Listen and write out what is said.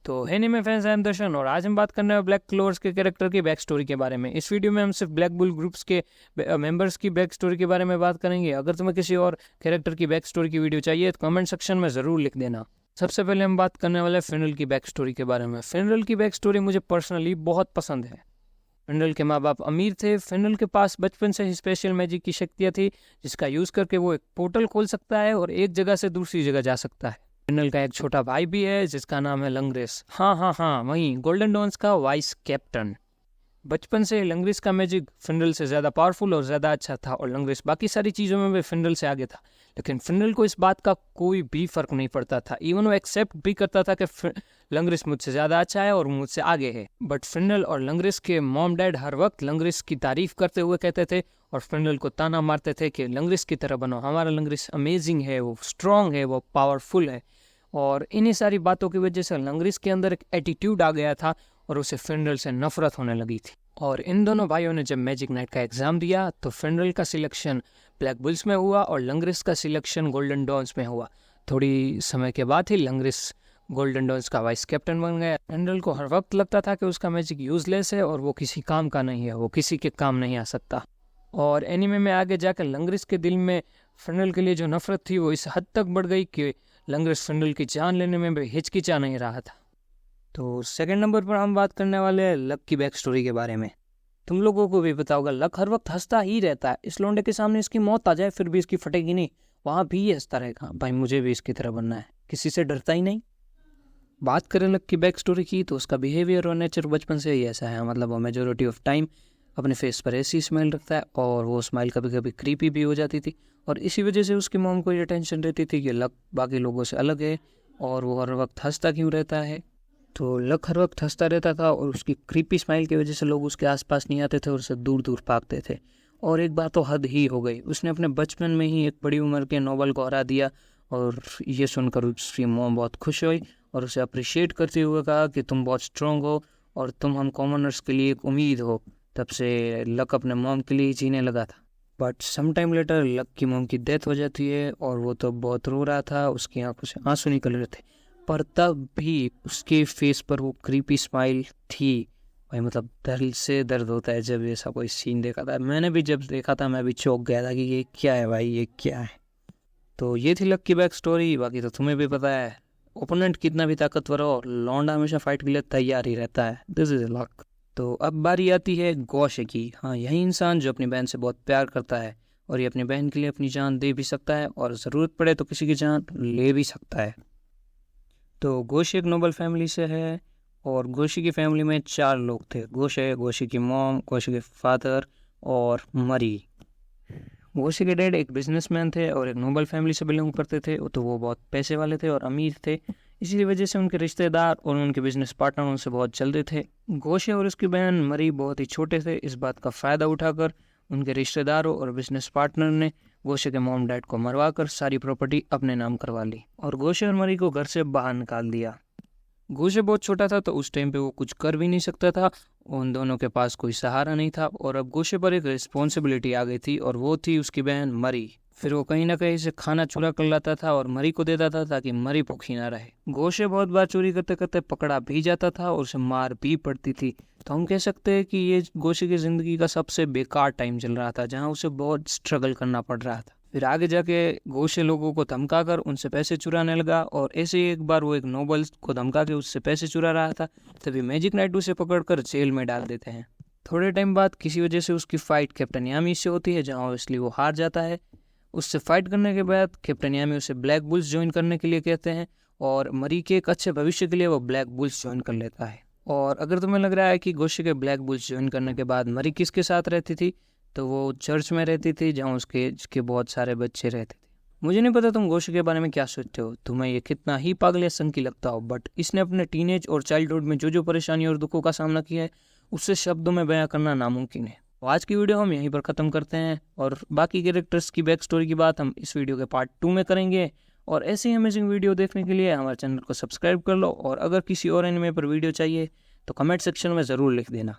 तो anime fans, I am दर्शन और आज हम बात करने वाले ब्लैक क्लोवर्स के कैरेक्टर की बैक स्टोरी के बारे में। इस वीडियो में हम सिर्फ ब्लैक बुल ग्रुप्स के मेंबर्स की बैक स्टोरी के बारे में बात करेंगे। अगर तुम्हें किसी और कैरेक्टर की बैक स्टोरी की वीडियो चाहिए तो कमेंट सेक्शन में ज़रूर लिख देना। सबसे पहले हम बात करने वाले फिनरल की बैक स्टोरी के बारे में। फिनरल की बैक स्टोरी मुझे पर्सनली बहुत पसंद है। फिनरल के माँ बाप अमीर थे। फिनरल के पास बचपन से ही स्पेशल मैजिक की शक्तियाँ थी, जिसका यूज़ करके वो एक पोर्टल खोल सकता है और एक जगह से दूसरी जगह जा सकता है। फिनरल का एक छोटा भाई भी है जिसका नाम है लंग्रेस। हाँ, वहीं गोल्डन डॉन्स का वाइस कैप्टन। बचपन से लंग्रेस का मैजिक फिनरल से ज़्यादा पावरफुल और ज़्यादा अच्छा था और लंग्रेस बाकी सारी चीज़ों में भी फिनरल से आगे था। लेकिन फिनरल को इस बात का कोई भी फर्क नहीं पड़ता था। इवन वो एक्सेप्ट भी करता था कि लंग्रेस मुझसे ज़्यादा अच्छा है और मुझसे आगे है। बट फिनरल और लंग्रेस के मॉम डैड हर वक्त लंग्रेस की तारीफ करते हुए कहते थे और फिनरल को ताना मारते थे कि लंग्रेस की तरह बनो, हमारा लंग्रेस अमेजिंग है, वो स्ट्रॉन्ग है, वो पावरफुल है। और इन्हीं सारी बातों की वजह से लंग्रेस के अंदर एक एटीट्यूड आ गया था और उसे फिनरल से नफरत होने लगी थी। और इन दोनों भाइयों ने जब मैजिक नाइट का एग्ज़ाम दिया तो फिनरल का सिलेक्शन ब्लैक बुल्स में हुआ और लंग्रेस का सिलेक्शन गोल्डन डॉन्स में हुआ। थोड़ी समय के बाद ही लंग्रेस गोल्डन डॉन्स का वाइस कैप्टन बन गया। फिनरल को हर वक्त लगता था कि उसका मैजिक यूजलेस है और वो किसी काम का नहीं है, वो किसी के काम नहीं आ सकता। और एनीमे में आगे जाकर लंग्रेस के दिल में फिनरल के लिए जो नफरत थी वो इस हद तक बढ़ गई कि लंग्रेस फिनरल की जान लेने में भी हिचकिचा नहीं रहा था। तो सेकंड नंबर पर हम बात करने वाले हैं लक की बैक स्टोरी के बारे में। तुम लोगों को भी पता होगा, लक हर वक्त हंसता ही रहता है। इस लोंडे के सामने इसकी मौत आ जाए फिर भी इसकी फटेगी नहीं, वहाँ भी ये हंसता रहेगा, भाई मुझे भी इसकी तरह बनना है, किसी से डरता ही नहीं। बात करें लक की बैक स्टोरी की तो उसका बिहेवियर और नेचर बचपन से ही ऐसा है। मतलब वो मेजोरिटी ऑफ टाइम अपने फेस पर ऐसी स्माइल रखता है और वो स्माइल कभी कभी क्रीपी भी हो जाती थी। और इसी वजह से उसकी मॉम को ये टेंशन रहती थी कि लक बाकी लोगों से अलग है और वो हर वक्त हंसता क्यों रहता है। तो लक हर वक्त हंसता रहता था और उसकी क्रीपी स्माइल की वजह से लोग उसके आसपास नहीं आते थे और उससे दूर दूर भागते थे। और एक बार तो हद ही हो गई, उसने अपने बचपन में ही एक बड़ी उम्र के नोबल को हरा दिया। और ये सुनकर उसकी मॉम बहुत खुश हुई और उसे अप्रिशिएट करते हुए कहा कि तुम बहुत स्ट्रॉन्ग हो और तुम हम कॉमनर्स के लिए एक उम्मीद हो। तब से लक अपने मॉम के लिए जीने लगा था। बट सम टाइम लेटर लक की मॉम की डेथ हो जाती है और वो तो बहुत रो रहा था, उसकी आंखों से आंसू निकल रहे थे, पर तब भी उसके फेस पर वो क्रीपी स्माइल थी। भाई मतलब दिल से दर्द होता है जब ऐसा कोई सीन देखा था। मैंने भी जब देखा था मैं भी चौंक गया था कि ये क्या है भाई, ये क्या है। तो ये थी लक की बैक स्टोरी। बाकी तो तुम्हें भी पता है, ओपोनेंट कितना भी ताकतवर हो, लौंडा हमेशा फाइट के लिए तैयार ही रहता है। This is luck. तो अब बारी आती है गोशे की। हाँ, यही इंसान जो अपनी बहन से बहुत प्यार करता है और ये अपनी बहन के लिए अपनी जान दे भी सकता है और ज़रूरत पड़े तो किसी की जान ले भी सकता है। तो गोशे एक नोबल फैमिली से है और गोशे की फैमिली में 4 लोग थे। गोशे की मॉम, गोशे के फादर और मरी। गोशे के डैड एक बिजनेसमैन थे और एक नोबल फैमिली से बिलोंग करते थे। तो वो बहुत पैसे वाले थे और अमीर थे, इसी वजह से उनके रिश्तेदार और उनके बिजनेस पार्टनर उनसे बहुत चलते थे। गोशे और उसकी बहन मरी बहुत ही छोटे थे। इस बात का फ़ायदा उठाकर उनके रिश्तेदारों और बिजनेस पार्टनर ने गोशे के मॉम डैड को मरवा कर सारी प्रॉपर्टी अपने नाम करवा ली और गोशे और मरी को घर से बाहर निकाल दिया। गोशे बहुत छोटा था तो उस टाइम पे वो कुछ कर भी नहीं सकता था। उन दोनों के पास कोई सहारा नहीं था और अब गोशे पर एक रिस्पॉन्सिबिलिटी आ गई थी और वो थी उसकी बहन मरी। फिर वो कहीं ना कहीं से खाना चुरा कर लाता था और मरी को देता था ताकि मरी भूखी ना रहे। गोशे बहुत बार चोरी करते करते पकड़ा भी जाता था और उसे मार भी पड़ती थी। तो हम कह सकते हैं कि ये गोशे की ज़िंदगी का सबसे बेकार टाइम चल रहा था, जहाँ उसे बहुत स्ट्रगल करना पड़ रहा था। फिर आगे जाके गोशे लोगों को धमकाकर उनसे पैसे चुराने लगा और ऐसे ही एक बार वो एक नोबल को धमका के उससे पैसे चुरा रहा था, तभी मैजिक नाइट उसे पकड़कर जेल में डाल देते हैं। थोड़े टाइम बाद किसी वजह से उसकी फ़ाइट कैप्टन यामी से होती है, जहाँ इसलिए वो हार जाता है। उससे फाइट करने के बाद कैप्टन यामी उसे ब्लैक बुल्स ज्वाइन करने के लिए कहते हैं और मरी के एक अच्छे भविष्य के लिए वो ब्लैक बुल्स ज्वाइन कर लेता है। और अगर तुम्हें लग रहा है कि गोशे के ब्लैक बुल्स ज्वाइन करने के बाद मरी किसके साथ रहती थी, तो वो चर्च में रहती थी जहाँ उसके बहुत सारे बच्चे रहते थे। मुझे नहीं पता तुम गोशे के बारे में क्या सोचते हो, तुम्हें ये कितना ही पागल या संकी लगता हो, बट इसने अपने टीनेज और चाइल्डहुड में जो परेशानी और दुखों का सामना किया है उससे शब्दों में बयां करना नामुमकिन है। आज की वीडियो हम यहीं पर ख़त्म करते हैं और बाकी कैरेक्टर्स की बैक स्टोरी की बात हम इस वीडियो के पार्ट 2 में करेंगे। और ऐसे ही अमेजिंग वीडियो देखने के लिए हमारे चैनल को सब्सक्राइब कर लो और अगर किसी और एनिमे पर वीडियो चाहिए तो कमेंट सेक्शन में ज़रूर लिख देना।